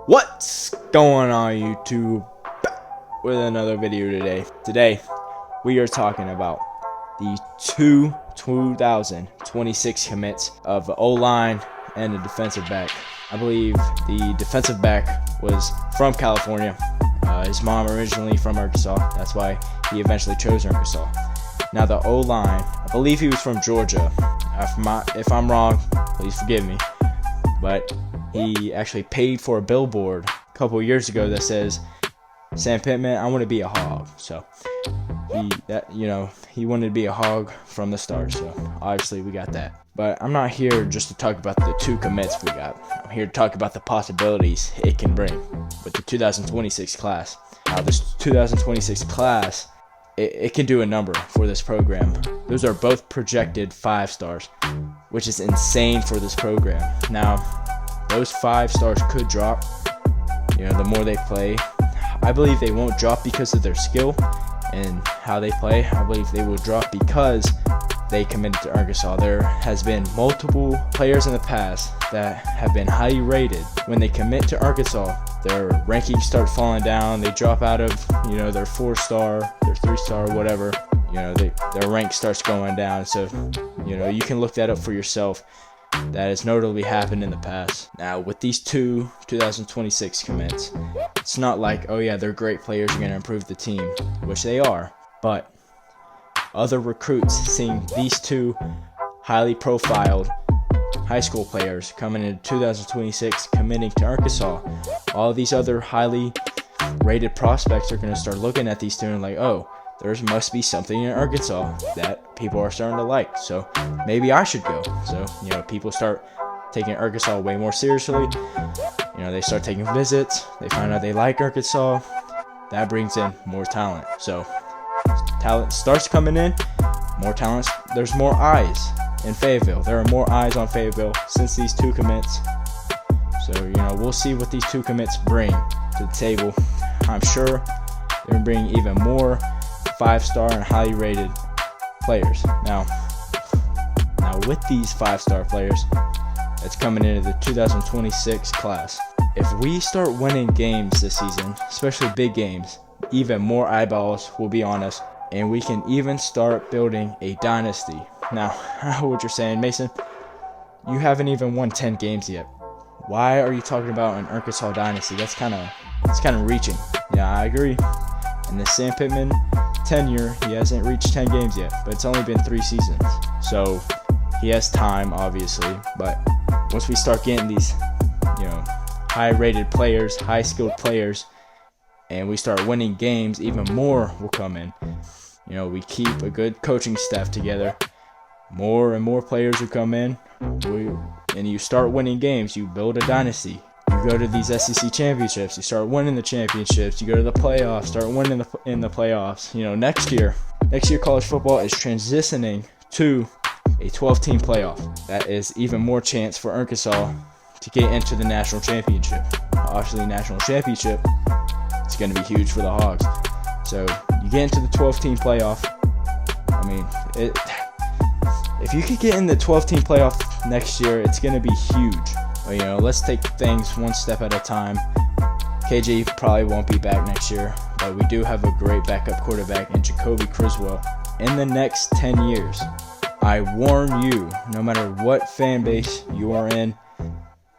What's going on, YouTube? With another video today. Today, we are talking about the two 2026 commits of the O-line and the defensive back. I believe the defensive back was from California. His mom originally from Arkansas. That's why he eventually chose Arkansas. Now the O-line, I believe he was from Georgia. If I'm wrong, please forgive me. But he actually paid for a billboard a couple years ago that says, "Sam Pittman, I want to be a hog." So he wanted to be a hog from the start. So obviously we got that. But I'm not here just to talk about the two commits we got. I'm here to talk about the possibilities it can bring with the 2026 class. Now this 2026 class, it can do a number for this program. Those are both projected 5 stars, which is insane for this program. Now, those 5 stars could drop, the more they play. I believe they won't drop because of their skill and how they play. I believe they will drop because they committed to Arkansas. There has been multiple players in the past that have been highly rated. When they commit to Arkansas, their rankings start falling down. They drop out of, their 4-star, their 3-star, whatever. Their rank starts going down. So, you can look that up for yourself. That has notably happened in the past. Now, with these two 2026 commits, it's not like, oh yeah, they're great players, are going to improve the team, which they are. But other recruits seeing these two highly profiled high school players coming into 2026 committing to Arkansas, all these other highly rated prospects are going to start looking at these two and like, oh, there must be something in Arkansas that people are starting to like, so maybe I should go. So, people start taking Arkansas way more seriously. They start taking visits. They find out they like Arkansas. That brings in more talent. So, talent starts coming in. More talent. There's more eyes in Fayetteville. There are more eyes on Fayetteville since these two commits. So, we'll see what these two commits bring to the table. I'm sure they're going to bring even more 5-star and highly rated players. Now with these 5-star players that's coming into the 2026 class, if we start winning games this season, especially big games, even more eyeballs will be on us, and we can even start building a dynasty. Now, I know what you're saying, Mason. You haven't even won 10 games yet. Why are you talking about an Arkansas dynasty? It's kind of reaching. Yeah, I agree. In the Sam Pittman tenure, he hasn't reached 10 games yet, but it's only been 3 seasons. So he has time, obviously. But once we start getting these, high-rated players, high-skilled players, and we start winning games, even more will come in. We keep a good coaching staff together. More and more players will come in. And you start winning games. You build a dynasty. You go to these SEC championships. You start winning the championships. You go to the playoffs. Start winning in the playoffs. Next year college football is transitioning to a 12-team playoff. That is even more chance for Arkansas to get into the national championship. Obviously, national championship, it's going to be huge for the Hogs. So you get into the 12-team playoff. If you could get in the 12-team playoff next year, it's going to be huge. But, let's take things one step at a time. KJ probably won't be back next year, but we do have a great backup quarterback in Jacoby Criswell. In the next 10 years, I warn you, no matter what fan base you are in,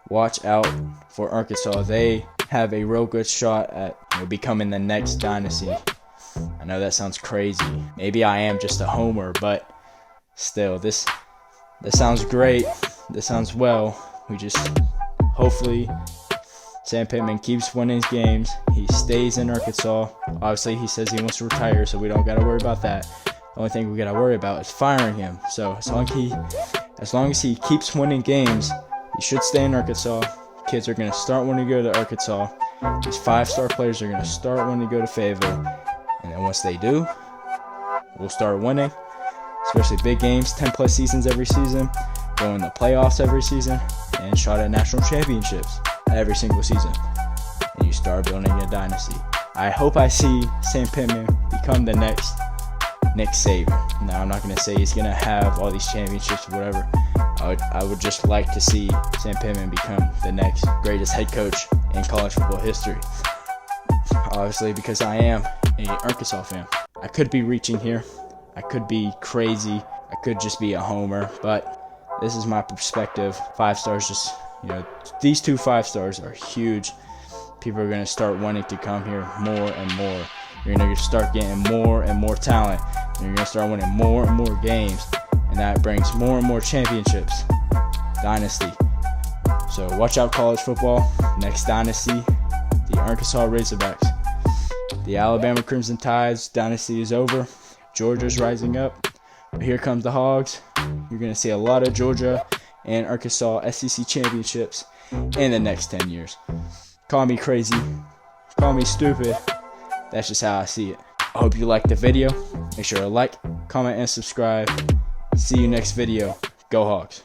watch out for Arkansas. They have a real good shot at becoming the next dynasty. I know that sounds crazy. Maybe I am just a homer, but still, this sounds great. This sounds well. We just, hopefully, Sam Pittman keeps winning his games. He stays in Arkansas. Obviously, he says he wants to retire, so we don't got to worry about that. The only thing we got to worry about is firing him. So as long as he keeps winning games, he should stay in Arkansas. Kids are going to start wanting to go to Arkansas. These 5-star players are going to start wanting to go to Fayetteville. And then once they do, we'll start winning, especially big games, 10+ seasons every season, going to playoffs every season, and shot at national championships every single season. And you start building a dynasty. I hope I see Sam Pittman become the next Nick Saban. Now, I'm not going to say he's going to have all these championships or whatever. I would just like to see Sam Pittman become the next greatest head coach in college football history. Obviously, because I am a Arkansas fan. I could be reaching here. I could be crazy. I could just be a homer. But this is my perspective. 5 stars just, these 2 5 stars are huge. People are going to start wanting to come here more and more. You're going to start getting more and more talent. And you're going to start winning more and more games. And that brings more and more championships. Dynasty. So watch out, college football. Next dynasty, the Arkansas Razorbacks. The Alabama Crimson Tide's dynasty is over. Georgia's rising up. But here comes the Hogs. You're going to see a lot of Georgia and Arkansas SEC championships in the next 10 years. Call me crazy. Call me stupid. That's just how I see it. I hope you liked the video. Make sure to like, comment, and subscribe. See you next video. Go Hogs.